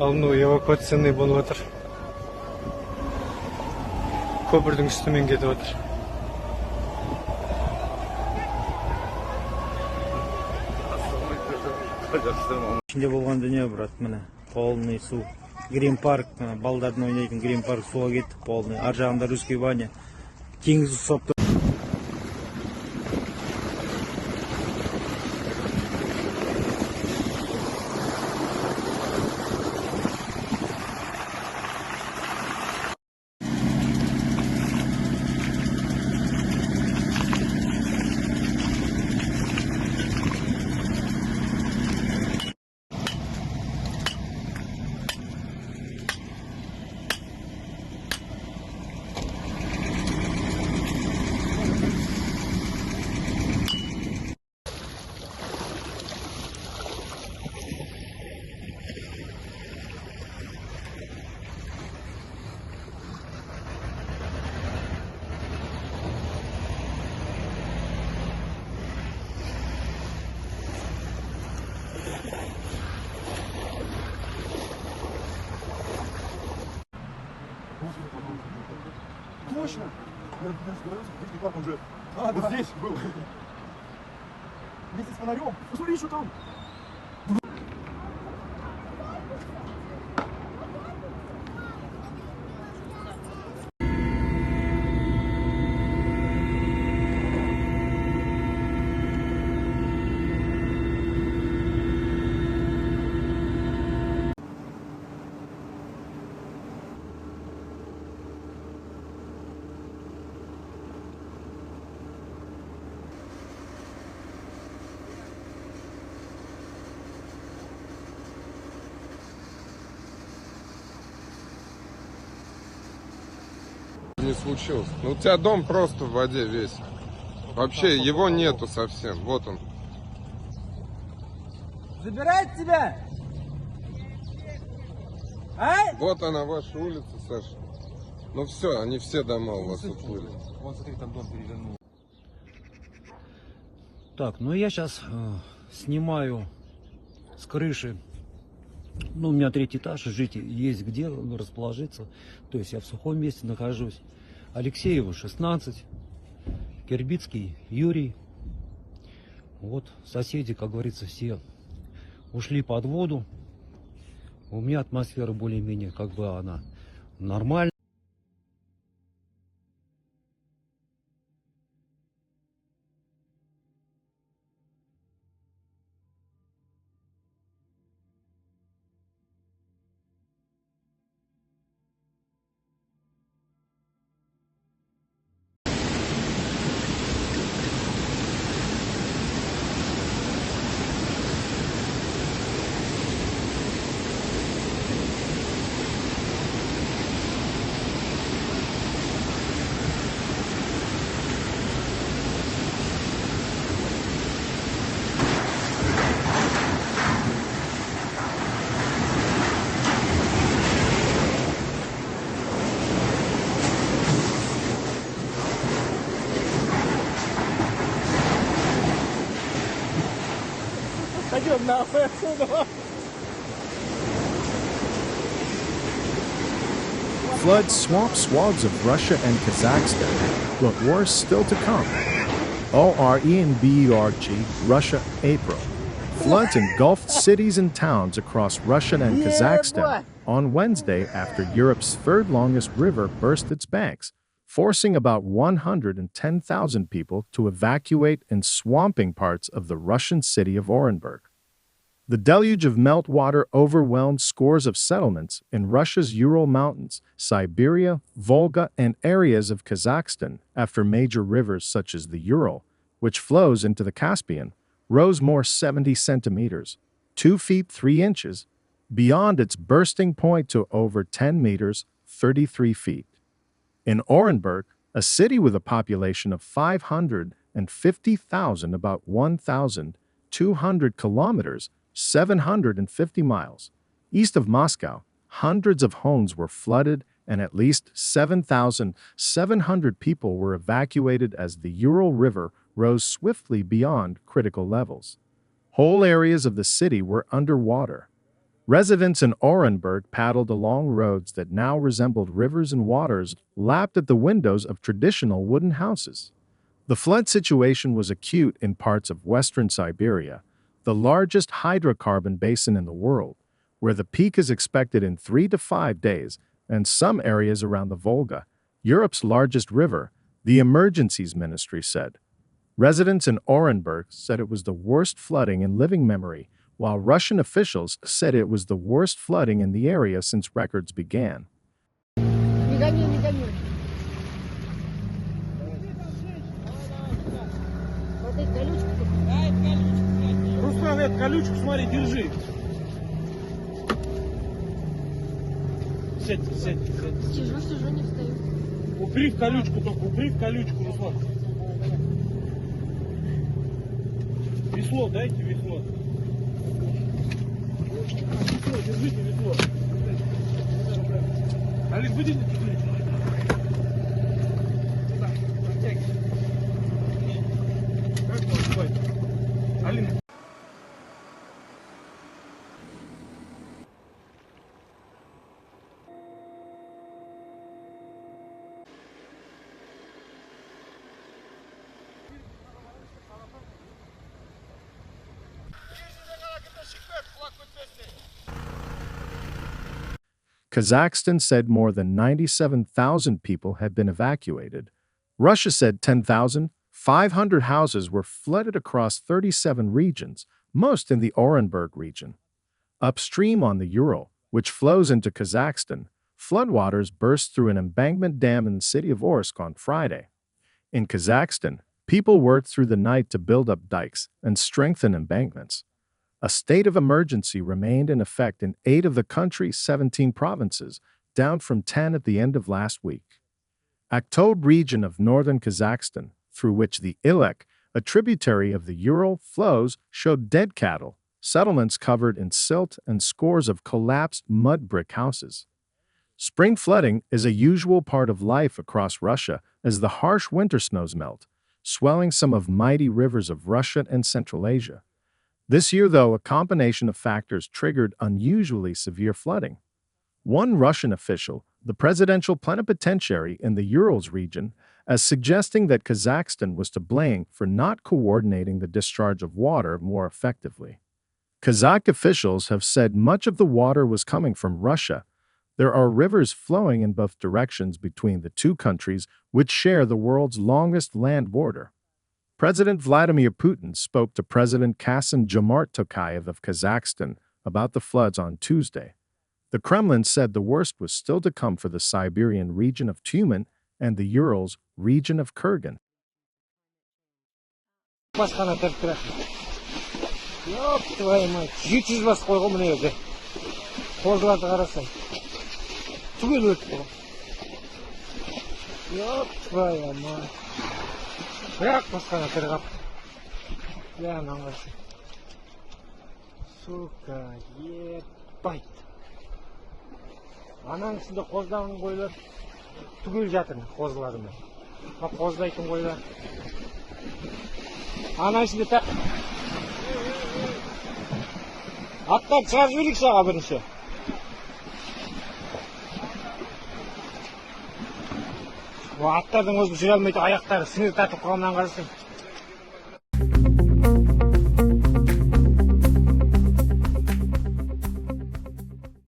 алыну эвакуационный болуп атыр. Көпірдің үстімен кетіп атыр. İçinde болған дүние, брат, міне полный су. Грин парк, балдардың ойнайтын грин парк суға кеттік полный. Ар жағында русский баня. Теңіз ұсап тұр. Точно! Как он же? А, вот здесь был. Вместе с фонарем. Посмотри, что там. Не случилось. Ну, у тебя дом просто в воде весь. Вообще его нету совсем. Вот он. Забирает тебя? А? Вот она, ваша улица, Саша. Ну все, они все дома у вас уплыли. Вон, смотри, там дом перевернул. Так, ну я сейчас снимаю с крыши. Ну, у меня 3-й этаж, жить есть где расположиться. То есть я в сухом месте нахожусь. Алексееву 16, Кирбицкий Юрий. Вот соседи, как говорится, все ушли под воду. У меня атмосфера более-менее, как бы она нормальная. Пойдем нахуй отсюда. Floods swamp swaths of Russia and Kazakhstan, but worse still to come. Orenburg, Russia, April. Floods engulfed cities and towns across Russia and Kazakhstan on Wednesday after Europe's third longest river burst its banks, forcing about 110,000 people to evacuate in swamping parts of the Russian city of Orenburg. The deluge of meltwater overwhelmed scores of settlements in Russia's Ural Mountains, Siberia, Volga, and areas of Kazakhstan after major rivers such as the Ural, which flows into the Caspian, rose more 70 centimeters, 2 feet 3 inches, beyond its bursting point to over 10 meters, 33 feet. In Orenburg, a city with a population of 550,000, about 1,200 kilometers, 750 miles, east of Moscow, hundreds of homes were flooded and at least 7,700 people were evacuated as the Ural River rose swiftly beyond critical levels. Whole areas of the city were underwater. Residents in Orenburg paddled along roads that now resembled rivers and waters lapped at the windows of traditional wooden houses. The flood situation was acute in parts of western Siberia, the largest hydrocarbon basin in the world, where the peak is expected in 3 to 5 days, and some areas around the Volga, Europe's largest river, the Emergencies Ministry said. Residents in Orenburg said it was the worst flooding in living memory, while Russian officials said it was the worst flooding in the area since records began. Руслан, эту колючку, смотри, держи. Сядь. Сижу, не встаю. Упри в колючку только, Руслан. Весло, дайте весло. Держите весло. Алик, вытяните ключ. Как вам спать? Алина. Kazakhstan said more than 97,000 people had been evacuated. Russia said 10,500 houses were flooded across 37 regions, most in the Orenburg region. Upstream on the Ural, which flows into Kazakhstan, floodwaters burst through an embankment dam in the city of Orsk on Friday. In Kazakhstan, people worked through the night to build up dikes and strengthen embankments. A state of emergency remained in effect in 8 of the country's 17 provinces, down from 10 at the end of last week. Acute region of northern Kazakhstan, through which the Ilek, a tributary of the Ural, flows, showed dead cattle, settlements covered in silt, and scores of collapsed mud brick houses. Spring flooding is a usual part of life across Russia as the harsh winter snows melt, swelling some of mighty rivers of Russia and Central Asia. This year, though, a combination of factors triggered unusually severe flooding. One Russian official, the presidential plenipotentiary in the Urals region, as suggesting that Kazakhstan was to blame for not coordinating the discharge of water more effectively. Kazakh officials have said much of the water was coming from Russia. There are rivers flowing in both directions between the two countries, which share the world's longest land border. President Vladimir Putin spoke to President Kassym-Jomart Tokayev of Kazakhstan about the floods on Tuesday. The Kremlin said the worst was still to come for the Siberian region of Tyumen and the Urals region of Kurgan. Как басқана тірғап. Наңғасын. Сука, ебайт. Ананың ішінде қоздағын қойлар. Түгел жатыр, қозыларымен. Қоздайтын қойлар. Ананың ішінде тақ. Аттап шығарып жіберейік саға бірінші. Аттардың өзі жүре алмайды, аяқтары сіңір тартып қалғаннан қарасың.